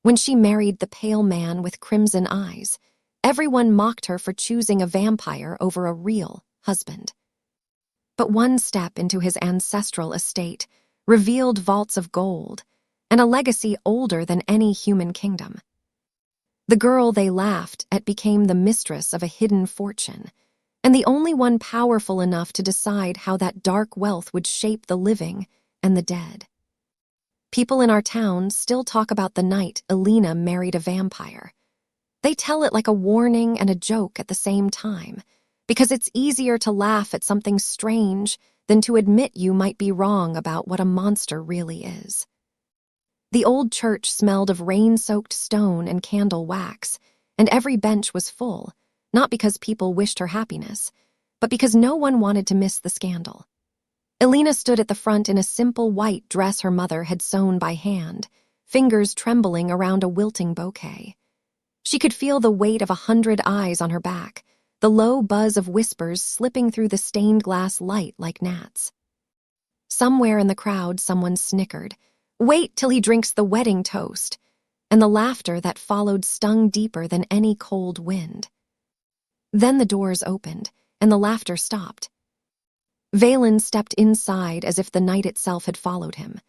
When she married the pale man with crimson eyes, everyone mocked her for choosing a vampire over a real husband. But one step into his ancestral estate revealed vaults of gold and a legacy older than any human kingdom. The girl they laughed at became the mistress of a hidden fortune, and the only one powerful enough to decide how that dark wealth would shape the living and the dead. People in our town still talk about the night Elena married a vampire. They tell it like a warning and a joke at the same time, because it's easier to laugh at something strange than to admit you might be wrong about what a monster really is. The old church smelled of rain-soaked stone and candle wax, and every bench was full, not because people wished her happiness, but because no one wanted to miss the scandal. Elena stood at the front in a simple white dress her mother had sewn by hand, fingers trembling around a wilting bouquet. She could feel the weight of 100 eyes on her back, the low buzz of whispers slipping through the stained glass light like gnats. Somewhere in the crowd someone snickered, "Wait till he drinks the wedding toast," and the laughter that followed stung deeper than any cold wind. Then the doors opened, and the laughter stopped. Valen stepped inside as if the night itself had followed him.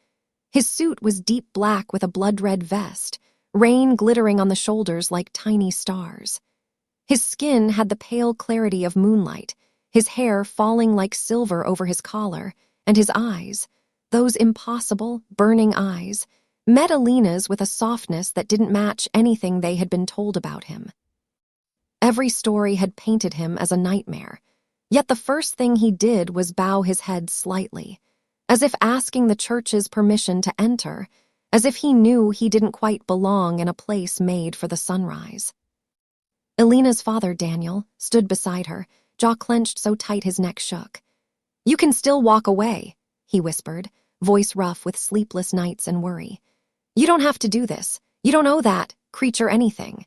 His suit was deep black with a blood-red vest, rain glittering on the shoulders like tiny stars. His skin had the pale clarity of moonlight, his hair falling like silver over his collar, and his eyes, those impossible, burning eyes, met Elena's with a softness that didn't match anything they had been told about him. Every story had painted him as a nightmare, yet the first thing he did was bow his head slightly, as if asking the church's permission to enter, as if he knew he didn't quite belong in a place made for the sunrise. Elena's father, Daniel, stood beside her, jaw clenched so tight his neck shook. "You can still walk away," he whispered, voice rough with sleepless nights and worry. "You don't have to do this. You don't owe that creature anything."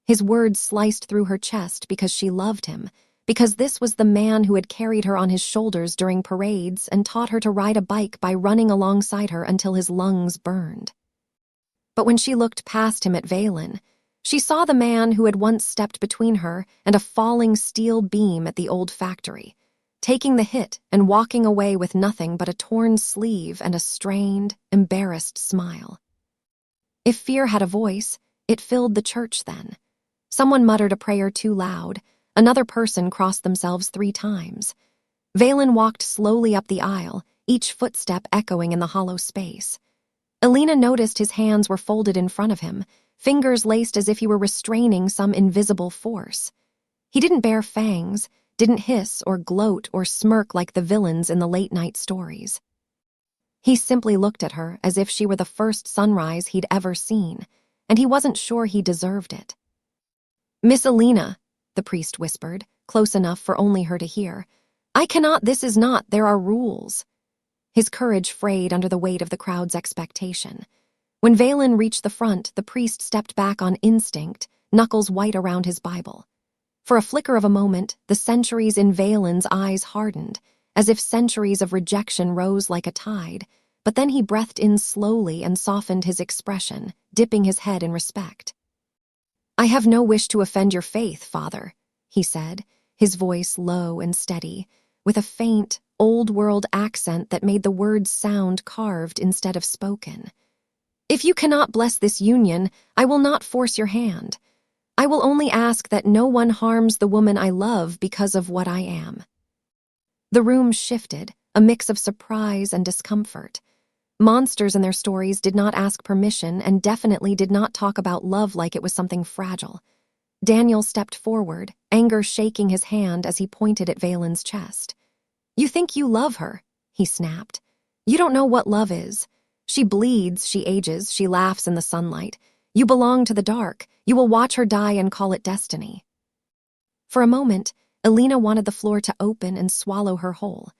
His words sliced through her chest because she loved him, because this was the man who had carried her on his shoulders during parades and taught her to ride a bike by running alongside her until his lungs burned. But when she looked past him at Valen, she saw the man who had once stepped between her and a falling steel beam at the old factory, taking the hit and walking away with nothing but a torn sleeve and a strained, embarrassed smile. If fear had a voice, it filled the church then. Someone muttered a prayer too loud. Another person crossed themselves 3 times. Valen walked slowly up the aisle, each footstep echoing in the hollow space. Elena noticed his hands were folded in front of him, fingers laced as if he were restraining some invisible force. He didn't bear fangs, didn't hiss or gloat or smirk like the villains in the late-night stories. He simply looked at her as if she were the first sunrise he'd ever seen, and he wasn't sure he deserved it. "Miss Elena," the priest whispered, close enough for only her to hear, "I cannot, this is not, there are rules." His courage frayed under the weight of the crowd's expectation. When Valen reached the front, the priest stepped back on instinct, knuckles white around his Bible. For a flicker of a moment, the centuries in Valen's eyes hardened, as if centuries of rejection rose like a tide, but then he breathed in slowly and softened his expression, dipping his head in respect. "I have no wish to offend your faith, Father," he said, his voice low and steady, with a faint, old-world accent that made the words sound carved instead of spoken. "If you cannot bless this union, I will not force your hand. I will only ask that no one harms the woman I love because of what I am." The room shifted, a mix of surprise and discomfort. Monsters in their stories did not ask permission and definitely did not talk about love like it was something fragile. Daniel stepped forward, anger shaking his hand as he pointed at Valen's chest. "You think you love her," he snapped. "You don't know what love is. She bleeds, she ages, she laughs in the sunlight. You belong to the dark. You will watch her die and call it destiny." For a moment, Elena wanted the floor to open and swallow her whole.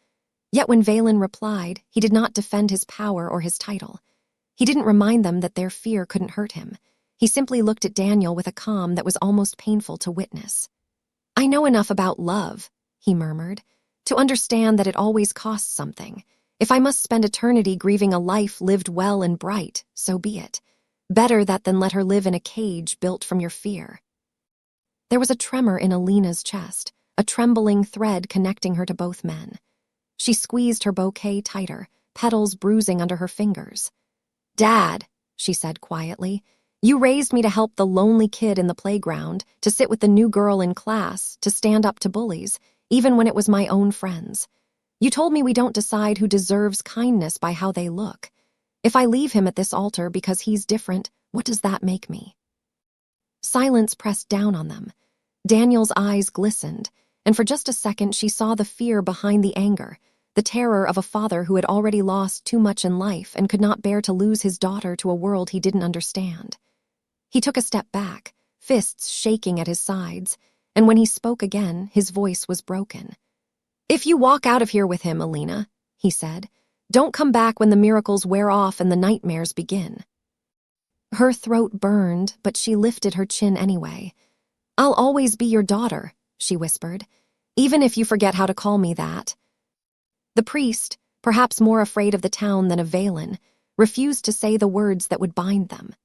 Yet when Valen replied, he did not defend his power or his title. He didn't remind them that their fear couldn't hurt him. He simply looked at Daniel with a calm that was almost painful to witness. "I know enough about love," he murmured, "to understand that it always costs something. If I must spend eternity grieving a life lived well and bright, so be it. Better that than let her live in a cage built from your fear. There was a tremor in Elena's chest, a trembling thread connecting her to both men. She squeezed her bouquet tighter, petals bruising under her fingers. "Dad," she said quietly, "you raised me to help the lonely kid in the playground, to sit with the new girl in class, to stand up to bullies, even when it was my own friends. You told me we don't decide who deserves kindness by how they look. If I leave him at this altar because he's different, what does that make me?" Silence pressed down on them. Daniel's eyes glistened, and for just a second she saw the fear behind the anger, the terror of a father who had already lost too much in life and could not bear to lose his daughter to a world he didn't understand. He took a step back, fists shaking at his sides, and when he spoke again, his voice was broken. "If you walk out of here with him, Elena," he said, "don't come back when the miracles wear off and the nightmares begin." Her throat burned, but she lifted her chin anyway. "I'll always be your daughter," she whispered, "even if you forget how to call me that." The priest, perhaps more afraid of the town than of Valen, refused to say the words that would bind them.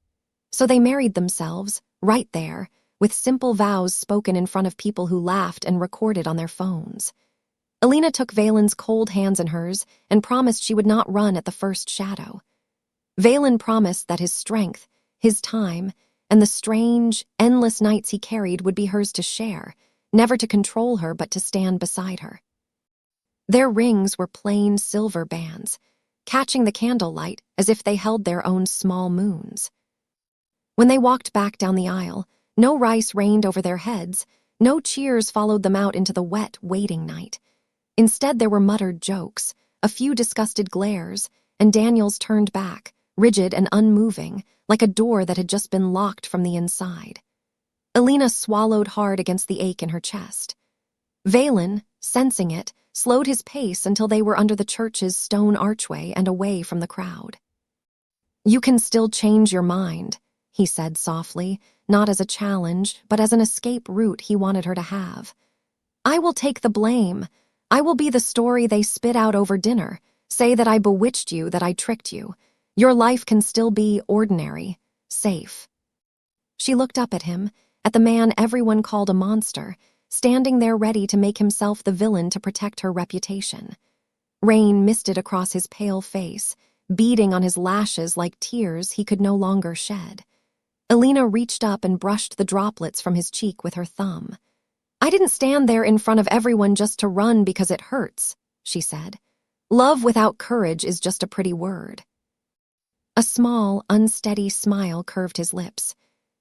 So they married themselves, right there, with simple vows spoken in front of people who laughed and recorded on their phones. Elena took Valen's cold hands in hers and promised she would not run at the first shadow. Valen promised that his strength, his time, and the strange, endless nights he carried would be hers to share, never to control her but to stand beside her. Their rings were plain silver bands, catching the candlelight as if they held their own small moons. When they walked back down the aisle, no rice rained over their heads, no cheers followed them out into the wet, waiting night. Instead, there were muttered jokes, a few disgusted glares, and Daniel's turned back, rigid and unmoving, like a door that had just been locked from the inside. Elena swallowed hard against the ache in her chest. Valen, sensing it, slowed his pace until they were under the church's stone archway and away from the crowd. "You can still change your mind," he said softly, not as a challenge, but as an escape route he wanted her to have. "I will take the blame. I will be the story they spit out over dinner, say that I bewitched you, that I tricked you. Your life can still be ordinary, safe." She looked up at him, at the man everyone called a monster, standing there ready to make himself the villain to protect her reputation. Rain misted across his pale face, beading on his lashes like tears he could no longer shed. Elena reached up and brushed the droplets from his cheek with her thumb. "I didn't stand there in front of everyone just to run because it hurts," she said. "Love without courage is just a pretty word." A small, unsteady smile curved his lips.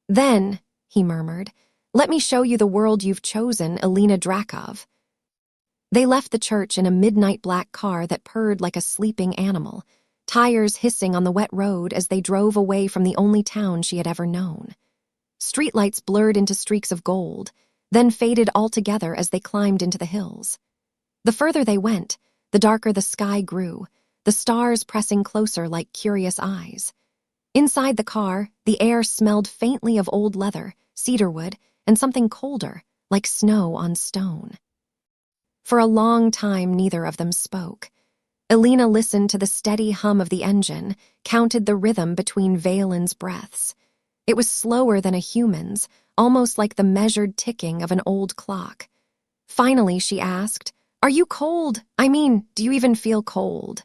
"Then," he murmured, "let me show you the world you've chosen, Elena Drakov." They left the church in a midnight black car that purred like a sleeping animal, tires hissing on the wet road as they drove away from the only town she had ever known. Streetlights blurred into streaks of gold, then faded altogether as they climbed into the hills. The further they went, the darker the sky grew, the stars pressing closer like curious eyes. Inside the car, the air smelled faintly of old leather, cedarwood, and something colder, like snow on stone. For a long time, neither of them spoke. Elena listened to the steady hum of the engine, counted the rhythm between Valen's breaths. It was slower than a human's, almost like the measured ticking of an old clock. Finally, she asked, "Are you cold? I mean, do you even feel cold?"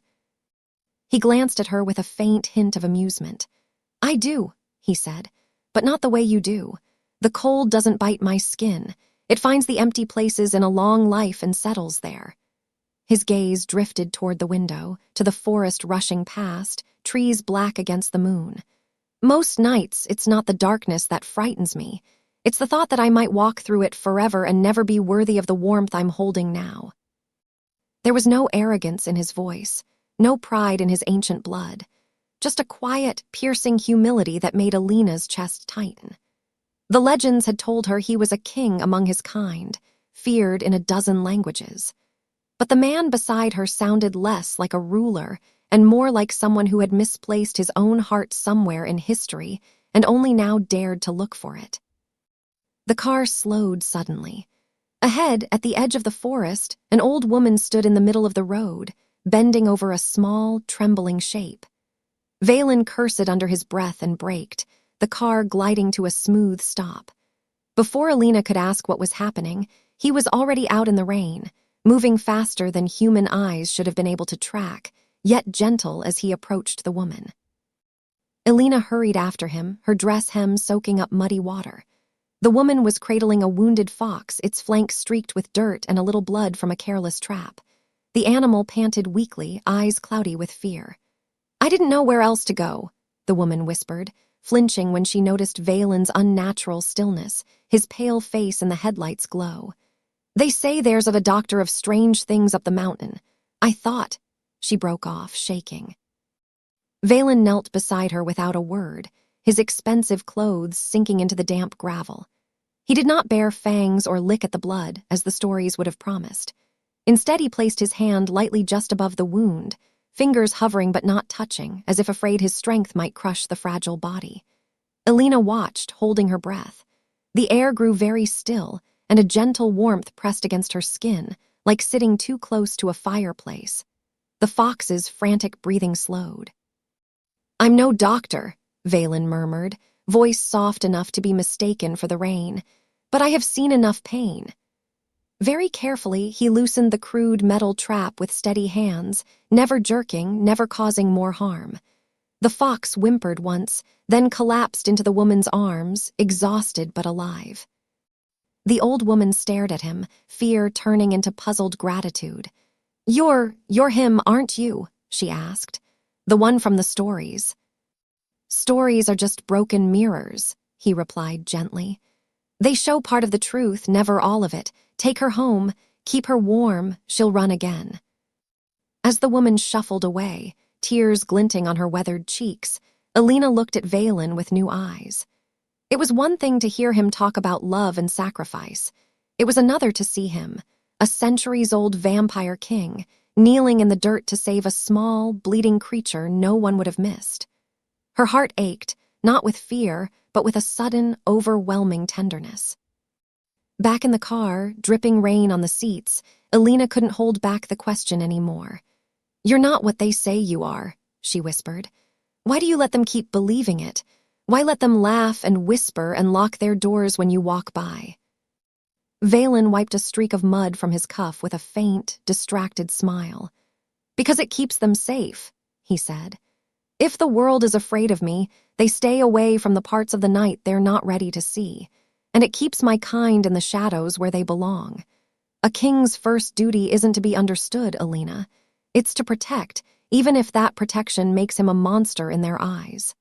He glanced at her with a faint hint of amusement. "I do," he said, "but not the way you do. The cold doesn't bite my skin. It finds the empty places in a long life and settles there." His gaze drifted toward the window, to the forest rushing past, trees black against the moon. "Most nights, it's not the darkness that frightens me. It's the thought that I might walk through it forever and never be worthy of the warmth I'm holding now." There was no arrogance in his voice, no pride in his ancient blood, just a quiet, piercing humility that made Elena's chest tighten. The legends had told her he was a king among his kind, feared in a dozen languages. But the man beside her sounded less like a ruler and more like someone who had misplaced his own heart somewhere in history and only now dared to look for it. The car slowed suddenly. Ahead, at the edge of the forest, an old woman stood in the middle of the road, bending over a small, trembling shape. Valen cursed under his breath and braked, the car gliding to a smooth stop. Before Elena could ask what was happening, he was already out in the rain, moving faster than human eyes should have been able to track, yet gentle as he approached the woman. Elena hurried after him, her dress hem soaking up muddy water. The woman was cradling a wounded fox, its flanks streaked with dirt and a little blood from a careless trap. The animal panted weakly, eyes cloudy with fear. "I didn't know where else to go," the woman whispered, flinching when she noticed Valen's unnatural stillness, his pale face in the headlights' glow. "They say there's a doctor of strange things up the mountain. I thought—" She broke off, shaking. Valen knelt beside her without a word, his expensive clothes sinking into the damp gravel. He did not bare fangs or lick at the blood, as the stories would have promised. Instead, he placed his hand lightly just above the wound, fingers hovering but not touching, as if afraid his strength might crush the fragile body. Elena watched, holding her breath. The air grew very still, and a gentle warmth pressed against her skin, like sitting too close to a fireplace. The fox's frantic breathing slowed. "I'm no doctor," Valen murmured, voice soft enough to be mistaken for the rain, "but I have seen enough pain." Very carefully, he loosened the crude metal trap with steady hands, never jerking, never causing more harm. The fox whimpered once, then collapsed into the woman's arms, exhausted but alive. The old woman stared at him, fear turning into puzzled gratitude. You're him, aren't you?" she asked. "The one from the stories." "Stories are just broken mirrors," he replied gently. "They show part of the truth, never all of it. Take her home, keep her warm, she'll run again." As the woman shuffled away, tears glinting on her weathered cheeks, Elena looked at Valen with new eyes. It was one thing to hear him talk about love and sacrifice. It was another to see him, a centuries-old vampire king, kneeling in the dirt to save a small, bleeding creature no one would have missed. Her heart ached, not with fear, but with a sudden, overwhelming tenderness. Back in the car, dripping rain on the seats, Elena couldn't hold back the question anymore. "You're not what they say you are," she whispered. "Why do you let them keep believing it? Why let them laugh and whisper and lock their doors when you walk by?" Valen wiped a streak of mud from his cuff with a faint, distracted smile. "Because it keeps them safe," he said. "If the world is afraid of me, they stay away from the parts of the night they're not ready to see. And it keeps my kind in the shadows where they belong. A king's first duty isn't to be understood, Elena. It's to protect, even if that protection makes him a monster in their eyes."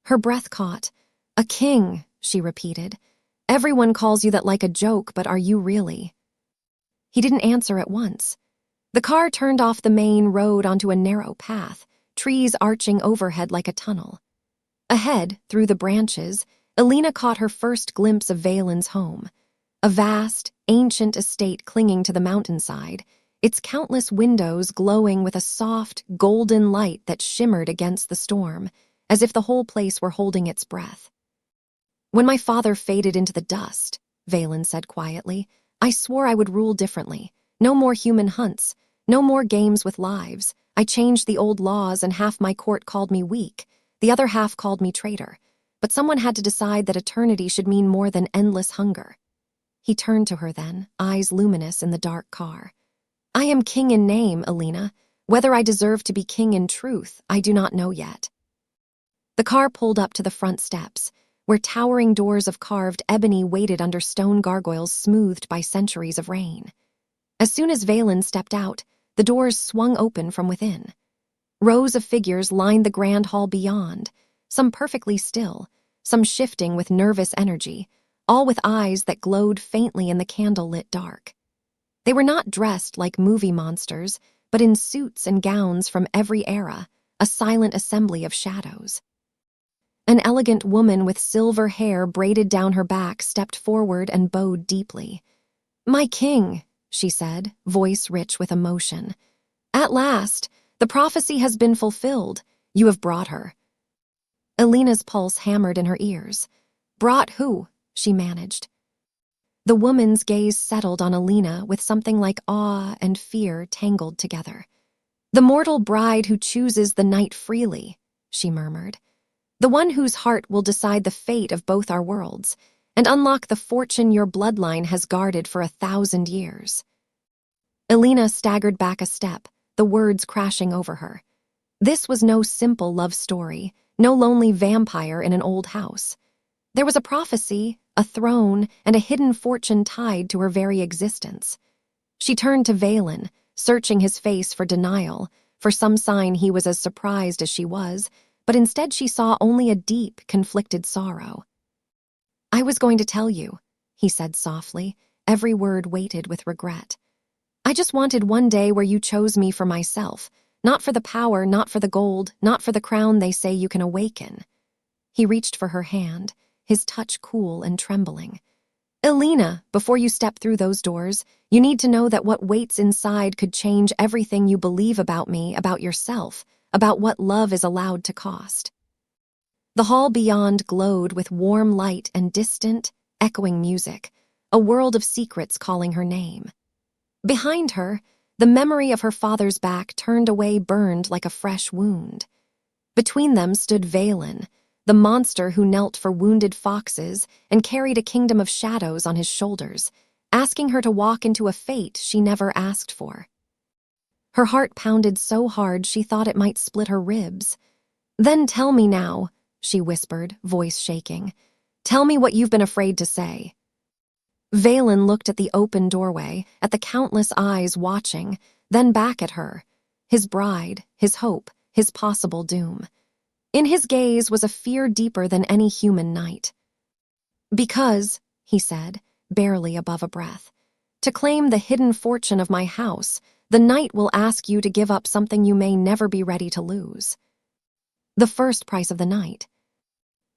Her breath caught. "A king," she repeated. "Everyone calls you that like a joke, but are you really?" He didn't answer at once. The car turned off the main road onto a narrow path, trees arching overhead like a tunnel. Ahead, through the branches, Elena caught her first glimpse of Valen's home. A vast, ancient estate clinging to the mountainside, its countless windows glowing with a soft, golden light that shimmered against the storm, as if the whole place were holding its breath. "When my father faded into the dust," Valen said quietly, "I swore I would rule differently. No more human hunts, no more games with lives. I changed the old laws, and half my court called me weak, the other half called me traitor. But someone had to decide that eternity should mean more than endless hunger." He turned to her then, eyes luminous in the dark car. "I am king in name, Elena. Whether I deserve to be king in truth, I do not know yet." The car pulled up to the front steps, where towering doors of carved ebony waited under stone gargoyles smoothed by centuries of rain. As soon as Valen stepped out, the doors swung open from within. Rows of figures lined the grand hall beyond, some perfectly still, some shifting with nervous energy, all with eyes that glowed faintly in the candle-lit dark. They were not dressed like movie monsters, but in suits and gowns from every era, a silent assembly of shadows. An elegant woman with silver hair braided down her back stepped forward and bowed deeply. "My king," she said, voice rich with emotion. "At last, the prophecy has been fulfilled. You have brought her." Elena's pulse hammered in her ears. "Brought who?" she managed. The woman's gaze settled on Elena with something like awe and fear tangled together. "The mortal bride who chooses the night freely," she murmured. "The one whose heart will decide the fate of both our worlds and unlock the fortune your bloodline has guarded for 1,000 years." Elena staggered back a step, the words crashing over her. This was no simple love story, no lonely vampire in an old house. There was a prophecy, a throne, and a hidden fortune tied to her very existence. She turned to Valen, searching his face for denial, for some sign he was as surprised as she was, but instead she saw only a deep, conflicted sorrow. "I was going to tell you," he said softly, every word weighted with regret. "I just wanted one day where you chose me for myself, not for the power, not for the gold, not for the crown they say you can awaken." He reached for her hand, his touch cool and trembling. "Elena, before you step through those doors, you need to know that what waits inside could change everything you believe about me, about yourself, about what love is allowed to cost." The hall beyond glowed with warm light and distant, echoing music, a world of secrets calling her name. Behind her, the memory of her father's back turned away burned like a fresh wound. Between them stood Valen, the monster who knelt for wounded foxes and carried a kingdom of shadows on his shoulders, asking her to walk into a fate she never asked for. Her heart pounded so hard she thought it might split her ribs. "Then tell me now," she whispered, voice shaking. "Tell me what you've been afraid to say." Valen looked at the open doorway, at the countless eyes watching, then back at her, his bride, his hope, his possible doom. In his gaze was a fear deeper than any human night. "Because," he said, barely above a breath, "to claim the hidden fortune of my house, the night will ask you to give up something you may never be ready to lose." The first price of the night.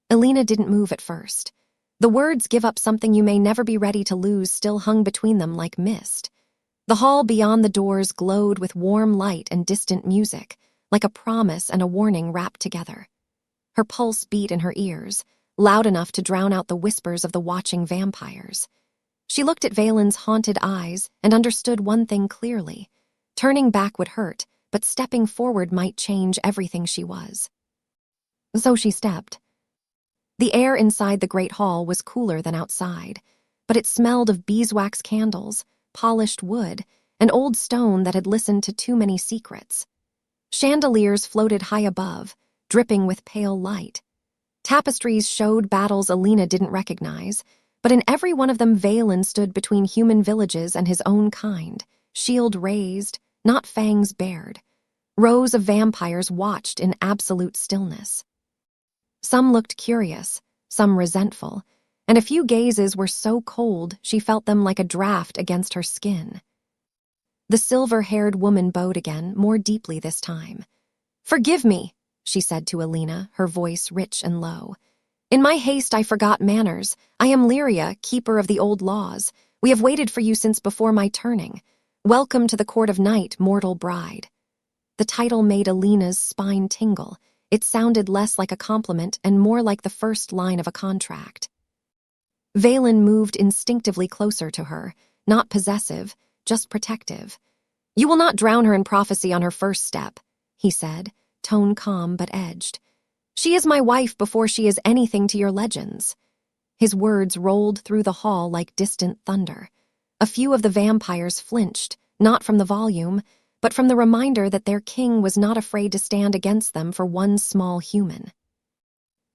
Elena didn't move at first. The words "give up something you may never be ready to lose" still hung between them like mist. The hall beyond the doors glowed with warm light and distant music, like a promise and a warning wrapped together. Her pulse beat in her ears, loud enough to drown out the whispers of the watching vampires. She looked at Valen's haunted eyes and understood one thing clearly. Turning back would hurt, but stepping forward might change everything she was. So she stepped. The air inside the great hall was cooler than outside, but it smelled of beeswax candles, polished wood, and old stone that had listened to too many secrets. Chandeliers floated high above, dripping with pale light. Tapestries showed battles Elena didn't recognize, but in every one of them Valen stood between human villages and his own kind, shield raised, not fangs bared. Rows of vampires watched in absolute stillness. Some looked curious, some resentful, and a few gazes were so cold she felt them like a draft against her skin. The silver-haired woman bowed again, more deeply this time. "Forgive me," she said to Elena, her voice rich and low. "In my haste I forgot manners. I am Lyria, keeper of the old laws. We have waited for you since before my turning. Welcome to the court of night, mortal bride." The title made Elena's spine tingle. It sounded less like a compliment and more like the first line of a contract. Valen moved instinctively closer to her, not possessive, just protective. "You will not drown her in prophecy on her first step," he said, tone calm but edged. "She is my wife before she is anything to your legends." His words rolled through the hall like distant thunder. A few of the vampires flinched, not from the volume, but from the reminder that their king was not afraid to stand against them for one small human.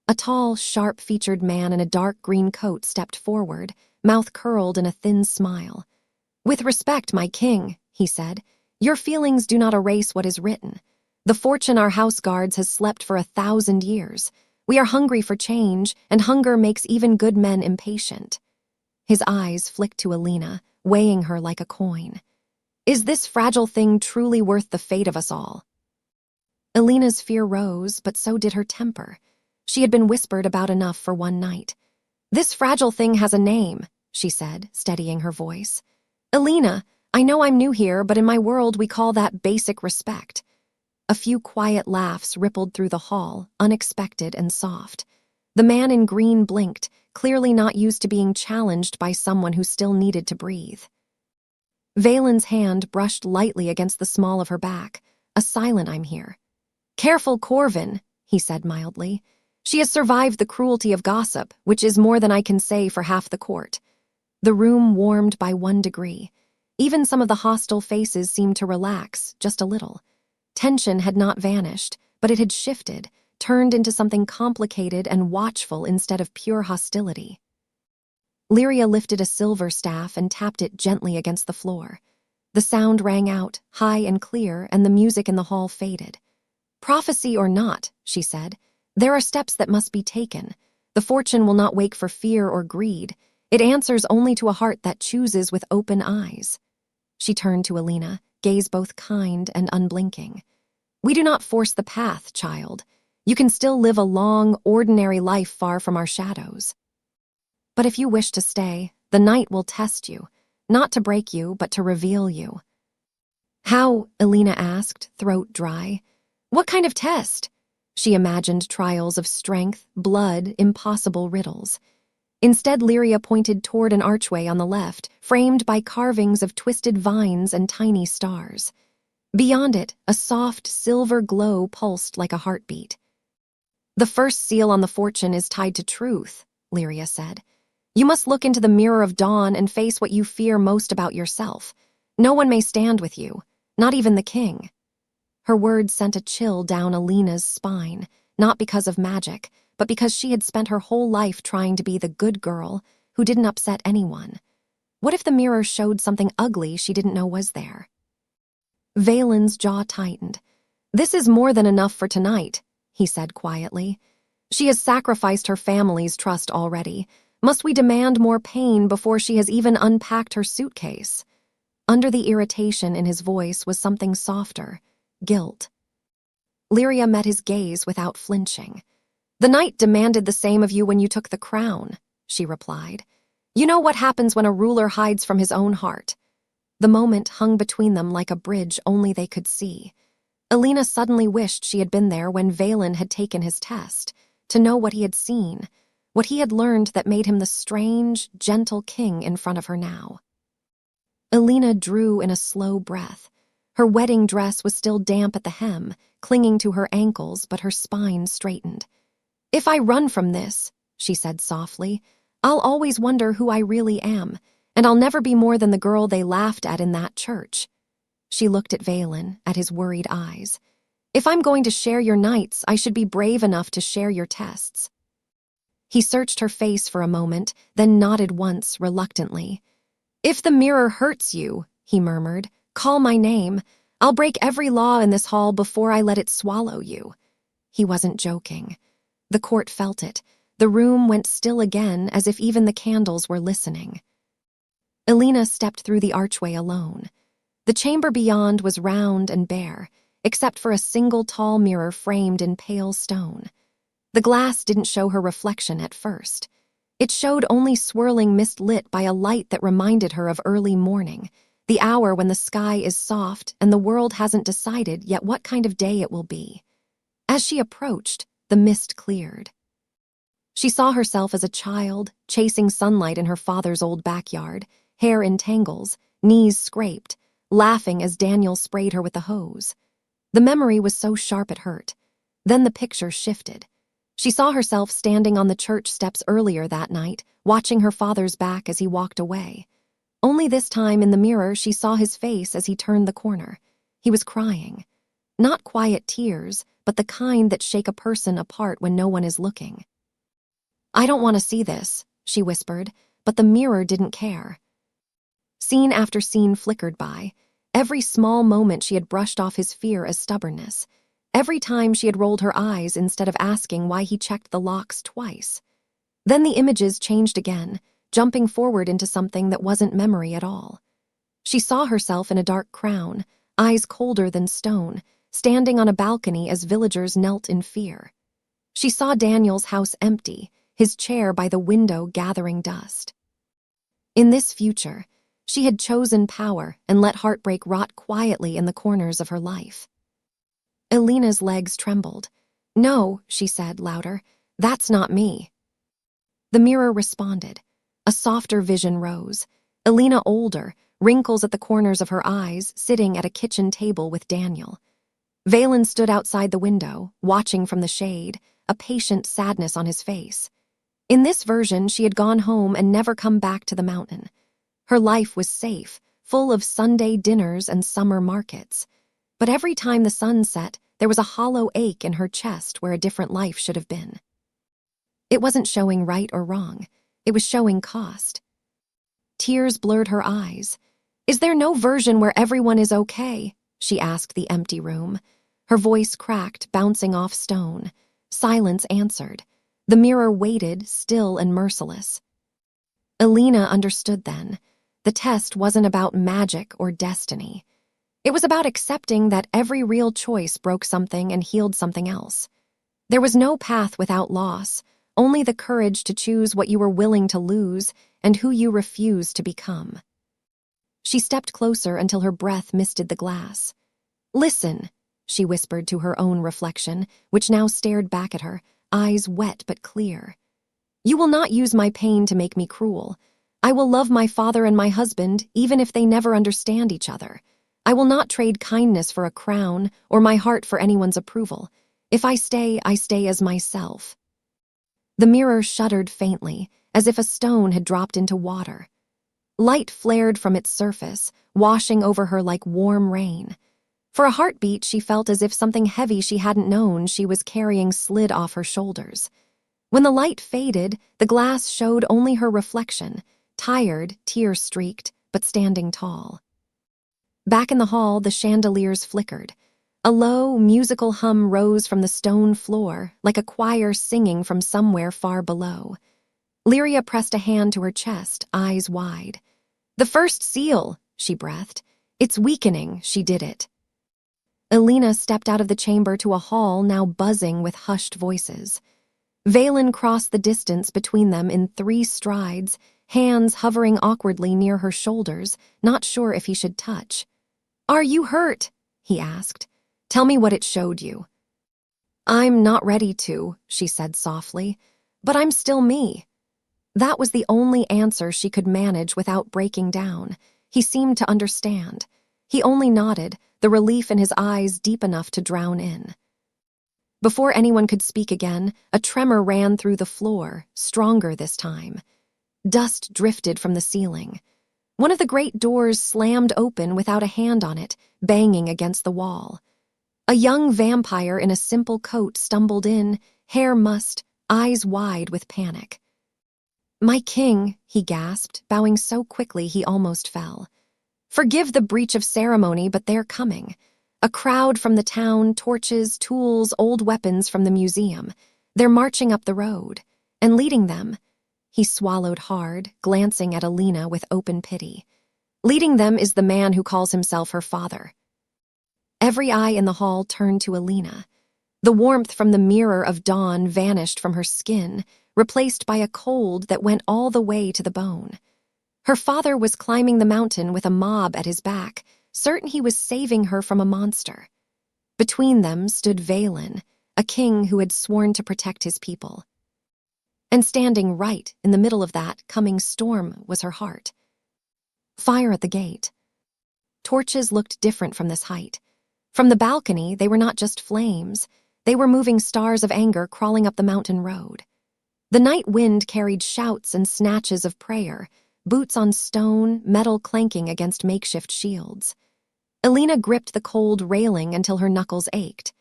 A tall, sharp-featured man in a dark green coat stepped forward, mouth curled in a thin smile. "With respect, my king," he said, "your feelings do not erase what is written. The fortune our house guards has slept for 1,000 years. We are hungry for change, and hunger makes even good men impatient." His eyes flicked to Elena, weighing her like a coin. "Is this fragile thing truly worth the fate of us all?" Elena's fear rose, but so did her temper. She had been whispered about enough for one night. "This fragile thing has a name," she said, steadying her voice. "Elena, I know I'm new here, but in my world we call that basic respect." A few quiet laughs rippled through the hall, unexpected and soft. The man in green blinked, clearly not used to being challenged by someone who still needed to breathe. Valen's hand brushed lightly against the small of her back. "A silent I'm here." "Careful, Corvin," he said mildly. She has survived the cruelty of gossip, which is more than I can say for half the court. The room warmed by 1 degree. Even some of the hostile faces seemed to relax, just a little. Tension had not vanished, but it had shifted, turned into something complicated and watchful instead of pure hostility. Lyria lifted a silver staff and tapped it gently against the floor. The sound rang out, high and clear, and the music in the hall faded. "Prophecy or not," she said, "there are steps that must be taken. The fortune will not wake for fear or greed. It answers only to a heart that chooses with open eyes." She turned to Elena, gaze both kind and unblinking. "We do not force the path, child. You can still live a long, ordinary life far from our shadows. But if you wish to stay, the night will test you, not to break you, but to reveal you." "How?" Elena asked, throat dry. "What kind of test?" She imagined trials of strength, blood, impossible riddles. Instead, Lyria pointed toward an archway on the left, framed by carvings of twisted vines and tiny stars. Beyond it, a soft, silver glow pulsed like a heartbeat. "The first seal on the fortune is tied to truth," Lyria said. "You must look into the mirror of dawn and face what you fear most about yourself. No one may stand with you, not even the king." Her words sent a chill down Elena's spine, not because of magic, but because she had spent her whole life trying to be the good girl who didn't upset anyone. What if the mirror showed something ugly she didn't know was there? Valen's jaw tightened. "This is more than enough for tonight," he said quietly. "She has sacrificed her family's trust already. Must we demand more pain before she has even unpacked her suitcase?" Under the irritation in his voice was something softer, guilt. Lyria met his gaze without flinching. "The night demanded the same of you when you took the crown," she replied. "You know what happens when a ruler hides from his own heart." The moment hung between them like a bridge only they could see. Elena suddenly wished she had been there when Valen had taken his test, to know what he had seen, what he had learned that made him the strange, gentle king in front of her now. Elena drew in a slow breath. Her wedding dress was still damp at the hem, clinging to her ankles, but her spine straightened. "If I run from this," she said softly, "I'll always wonder who I really am, and I'll never be more than the girl they laughed at in that church." She looked at Valen, at his worried eyes. "If I'm going to share your nights, I should be brave enough to share your tests." He searched her face for a moment, then nodded once, reluctantly. "If the mirror hurts you," he murmured, "call my name. I'll break every law in this hall before I let it swallow you." He wasn't joking. The court felt it. The room went still again, as if even the candles were listening. Elena stepped through the archway alone. The chamber beyond was round and bare, except for a single tall mirror framed in pale stone. The glass didn't show her reflection at first. It showed only swirling mist lit by a light that reminded her of early morning, the hour when the sky is soft and the world hasn't decided yet what kind of day it will be. As she approached, the mist cleared. She saw herself as a child, chasing sunlight in her father's old backyard, hair in tangles, knees scraped, laughing as Daniel sprayed her with the hose. The memory was so sharp it hurt. Then the picture shifted. She saw herself standing on the church steps earlier that night, watching her father's back as he walked away. Only this time in the mirror she saw his face as he turned the corner. He was crying. Not quiet tears, but the kind that shake a person apart when no one is looking. "I don't want to see this," she whispered, but the mirror didn't care. Scene after scene flickered by. Every small moment she had brushed off his fear as stubbornness. Every time she had rolled her eyes instead of asking why he checked the locks twice. Then the images changed again, jumping forward into something that wasn't memory at all. She saw herself in a dark crown, eyes colder than stone, standing on a balcony as villagers knelt in fear. She saw Daniel's house empty, his chair by the window gathering dust. In this future, she had chosen power and let heartbreak rot quietly in the corners of her life. Elena's legs trembled. "No," she said louder, "that's not me." The mirror responded. A softer vision rose. Elena older, wrinkles at the corners of her eyes, sitting at a kitchen table with Daniel. Valen stood outside the window, watching from the shade, a patient sadness on his face. In this version, she had gone home and never come back to the mountain. Her life was safe, full of Sunday dinners and summer markets. But every time the sun set, there was a hollow ache in her chest where a different life should have been. It wasn't showing right or wrong. It was showing cost. Tears blurred her eyes. "Is there no version where everyone is okay?" she asked the empty room. Her voice cracked, bouncing off stone. Silence answered. The mirror waited, still and merciless. Elena understood then. The test wasn't about magic or destiny. It was about accepting that every real choice broke something and healed something else. There was no path without loss, only the courage to choose what you were willing to lose and who you refused to become. She stepped closer until her breath misted the glass. "Listen," she whispered to her own reflection, which now stared back at her, eyes wet but clear. "You will not use my pain to make me cruel. I will love my father and my husband, even if they never understand each other. I will not trade kindness for a crown or my heart for anyone's approval. If I stay as myself." The mirror shuddered faintly, as if a stone had dropped into water. Light flared from its surface, washing over her like warm rain. For a heartbeat, she felt as if something heavy she hadn't known she was carrying slid off her shoulders. When the light faded, the glass showed only her reflection, tired, tear-streaked, but standing tall. Back in the hall, the chandeliers flickered. A low, musical hum rose from the stone floor, like a choir singing from somewhere far below. Lyria pressed a hand to her chest, eyes wide. "The first seal," she breathed. "It's weakening, she did it." Elena stepped out of the chamber to a hall now buzzing with hushed voices. Valen crossed the distance between them in 3 strides, hands hovering awkwardly near her shoulders, not sure if he should touch. "Are you hurt?" he asked. "Tell me what it showed you." "I'm not ready to," she said softly, "but I'm still me." That was the only answer she could manage without breaking down. He seemed to understand. He only nodded, the relief in his eyes deep enough to drown in. Before anyone could speak again, a tremor ran through the floor, stronger this time. Dust drifted from the ceiling. One of the great doors slammed open without a hand on it, banging against the wall. A young vampire in a simple coat stumbled in, hair mussed, eyes wide with panic. "My king," he gasped, bowing so quickly he almost fell. "Forgive the breach of ceremony, but they're coming. A crowd from the town, torches, tools, old weapons from the museum. They're marching up the road. And leading them," he swallowed hard, glancing at Elena with open pity. "Leading them is the man who calls himself her father." Every eye in the hall turned to Elena. The warmth from the mirror of dawn vanished from her skin, replaced by a cold that went all the way to the bone. Her father was climbing the mountain with a mob at his back, certain he was saving her from a monster. Between them stood Valen, a king who had sworn to protect his people. And standing right in the middle of that coming storm was her heart. Fire at the gate. Torches looked different from this height. From the balcony, they were not just flames. They were moving stars of anger crawling up the mountain road. The night wind carried shouts and snatches of prayer, boots on stone, metal clanking against makeshift shields. Elena gripped the cold railing until her knuckles ached.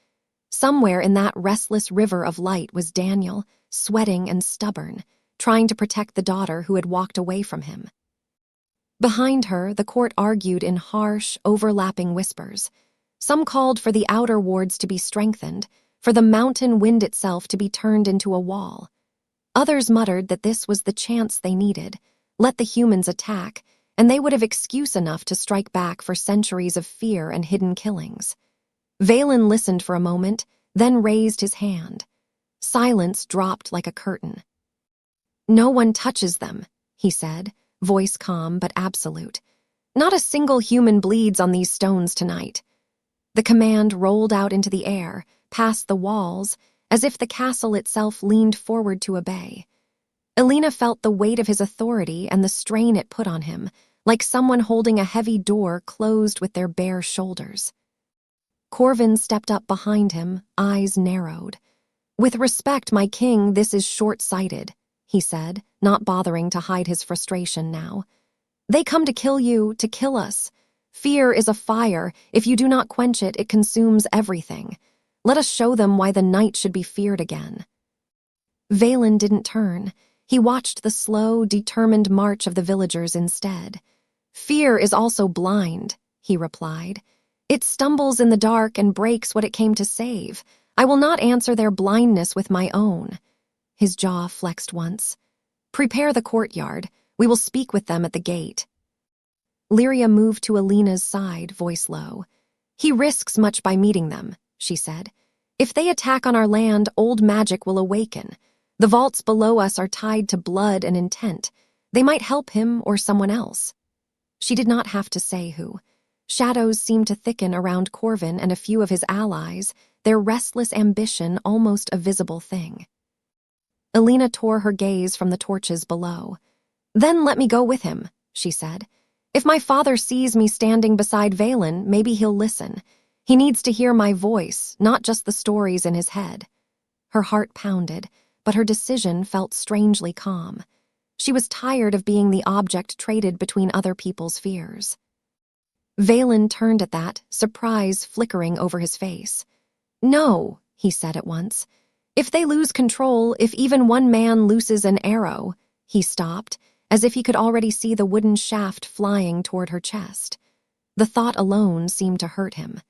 Somewhere in that restless river of light was Daniel, sweating and stubborn, trying to protect the daughter who had walked away from him. Behind her, the court argued in harsh, overlapping whispers. Some called for the outer wards to be strengthened, for the mountain wind itself to be turned into a wall. Others muttered that this was the chance they needed. Let the humans attack, and they would have excuse enough to strike back for centuries of fear and hidden killings. Valen listened for a moment, then raised his hand. Silence dropped like a curtain. "No one touches them," he said, voice calm but absolute. "Not a single human bleeds on these stones tonight." The command rolled out into the air, past the walls, as if the castle itself leaned forward to obey. Elena felt the weight of his authority and the strain it put on him, like someone holding a heavy door closed with their bare shoulders. Corvin stepped up behind him, eyes narrowed. "With respect, my king, this is short-sighted," he said, not bothering to hide his frustration now. "They come to kill you, to kill us. Fear is a fire. If you do not quench it, it consumes everything. Let us show them why the night should be feared again." Valen didn't turn. He watched the slow, determined march of the villagers instead. "Fear is also blind," he replied. "It stumbles in the dark and breaks what it came to save. I will not answer their blindness with my own." His jaw flexed once. "Prepare the courtyard. We will speak with them at the gate." Lyria moved to Elena's side, voice low. "He risks much by meeting them," she said. "If they attack on our land, old magic will awaken. The vaults below us are tied to blood and intent. They might help him or someone else." She did not have to say who. Shadows seemed to thicken around Corvin and a few of his allies, their restless ambition almost a visible thing. Elena tore her gaze from the torches below. "Then let me go with him," she said. "If my father sees me standing beside Valen, maybe he'll listen. He needs to hear my voice, not just the stories in his head." Her heart pounded, but her decision felt strangely calm. She was tired of being the object traded between other people's fears. Valen turned at that, surprise flickering over his face. "No," he said at once. "If they lose control, if even one man looses an arrow—" He stopped, as if he could already see the wooden shaft flying toward her chest. The thought alone seemed to hurt him.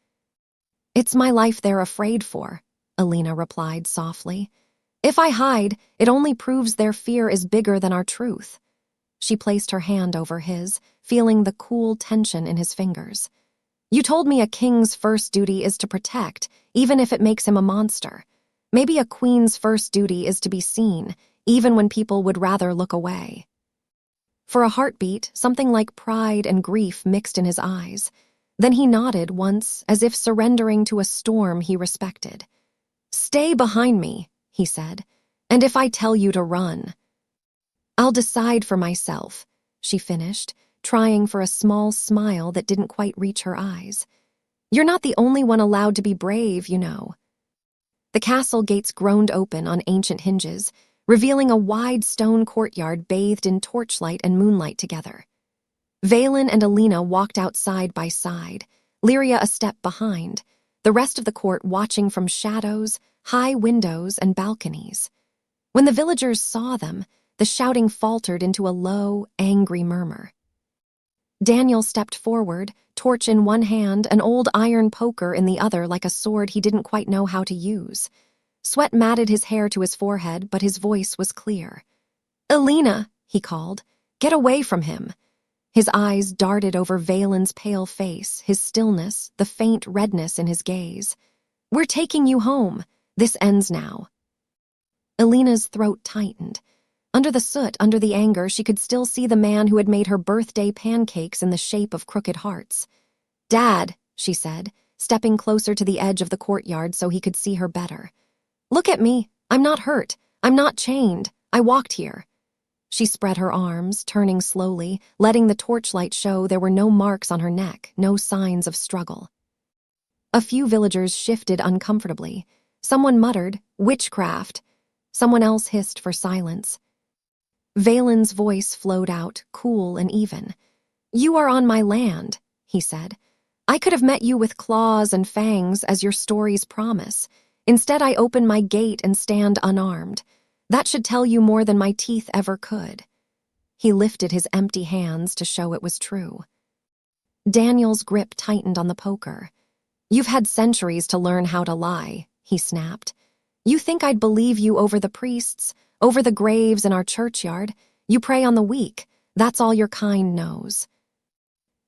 "It's my life they're afraid for," Elena replied softly. "If I hide, it only proves their fear is bigger than our truth." She placed her hand over his, feeling the cool tension in his fingers. "You told me a king's first duty is to protect, even if it makes him a monster. Maybe a queen's first duty is to be seen, even when people would rather look away." For a heartbeat, something like pride and grief mixed in his eyes. Then he nodded once, as if surrendering to a storm he respected. "Stay behind me," he said, "and if I tell you to run—" "I'll decide for myself," she finished, trying for a small smile that didn't quite reach her eyes. "You're not the only one allowed to be brave, you know." The castle gates groaned open on ancient hinges, revealing a wide stone courtyard bathed in torchlight and moonlight together. Valen and Elena walked out side by side, Lyria a step behind, the rest of the court watching from shadows, high windows, and balconies. When the villagers saw them, the shouting faltered into a low, angry murmur. Daniel stepped forward, torch in one hand, an old iron poker in the other like a sword he didn't quite know how to use. Sweat matted his hair to his forehead, but his voice was clear. "Elena," he called, "get away from him." His eyes darted over Valen's pale face, his stillness, the faint redness in his gaze. "We're taking you home. This ends now." Elena's throat tightened. Under the soot, under the anger, she could still see the man who had made her birthday pancakes in the shape of crooked hearts. "Dad," she said, stepping closer to the edge of the courtyard so he could see her better. "Look at me. I'm not hurt. I'm not chained. I walked here." She spread her arms, turning slowly, letting the torchlight show there were no marks on her neck, no signs of struggle. A few villagers shifted uncomfortably. Someone muttered, "Witchcraft." Someone else hissed for silence. Valen's voice flowed out, cool and even. "You are on my land," he said. "I could have met you with claws and fangs as your stories promise. Instead, I open my gate and stand unarmed. That should tell you more than my teeth ever could." He lifted his empty hands to show it was true. Daniel's grip tightened on the poker. "You've had centuries to learn how to lie," he snapped. "You think I'd believe you over the priests, over the graves in our churchyard? You prey on the weak. That's all your kind knows."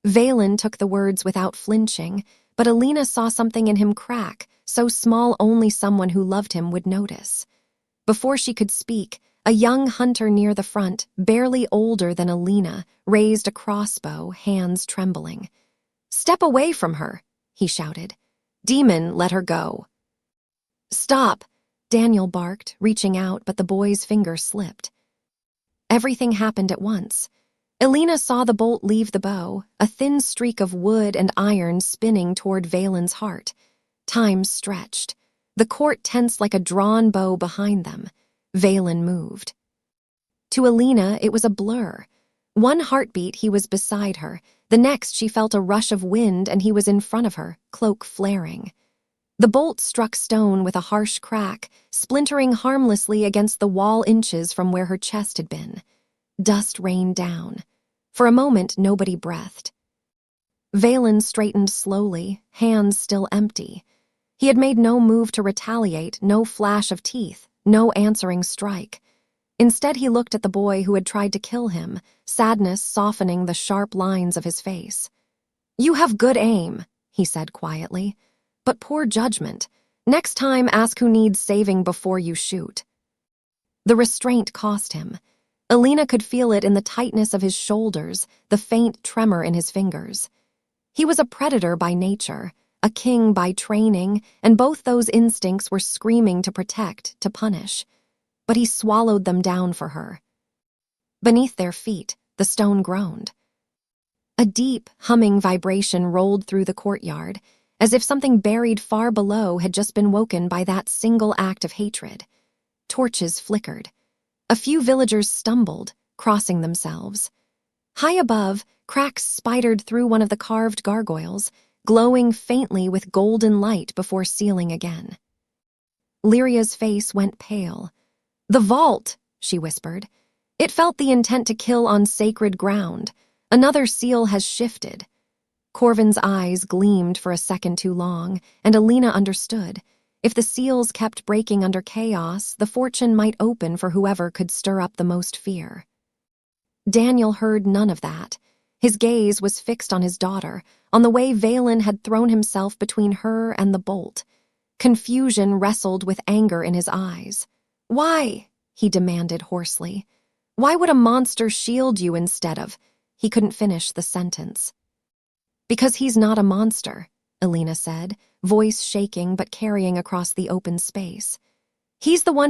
Valen took the words without flinching, but Elena saw something in him crack, so small only someone who loved him would notice. Before she could speak, a young hunter near the front, barely older than Elena, raised a crossbow, hands trembling. "Step away from her," he shouted. "Demon, let her go." "Stop," Daniel barked, reaching out, but the boy's finger slipped. Everything happened at once. Elena saw the bolt leave the bow, a thin streak of wood and iron spinning toward Valen's heart. Time stretched. The court tensed like a drawn bow behind them. Valen moved. To Elena, it was a blur. One heartbeat, he was beside her. The next, she felt a rush of wind and he was in front of her, cloak flaring. The bolt struck stone with a harsh crack, splintering harmlessly against the wall inches from where her chest had been. Dust rained down. For a moment, nobody breathed. Valen straightened slowly, hands still empty. He had made no move to retaliate, no flash of teeth, no answering strike. Instead, he looked at the boy who had tried to kill him, sadness softening the sharp lines of his face. "You have good aim," he said quietly, "but poor judgment. Next time, ask who needs saving before you shoot." The restraint cost him. Elena could feel it in the tightness of his shoulders, the faint tremor in his fingers. He was a predator by nature, a king by training, and both those instincts were screaming to protect, to punish. But he swallowed them down for her. Beneath their feet, the stone groaned. A deep, humming vibration rolled through the courtyard, as if something buried far below had just been woken by that single act of hatred. Torches flickered. A few villagers stumbled, crossing themselves. High above, cracks spidered through one of the carved gargoyles, glowing faintly with golden light before sealing again. Lyria's face went pale. "The vault," she whispered. "It felt the intent to kill on sacred ground. Another seal has shifted." Corvin's eyes gleamed for a second too long, and Elena understood. If the seals kept breaking under chaos, the fortune might open for whoever could stir up the most fear. Daniel heard none of that. His gaze was fixed on his daughter, on the way Valen had thrown himself between her and the bolt. Confusion wrestled with anger in his eyes. "Why?" he demanded hoarsely. "Why would a monster shield you instead of—" He couldn't finish the sentence. "Because he's not a monster," Elena said, voice shaking but carrying across the open space. "He's the one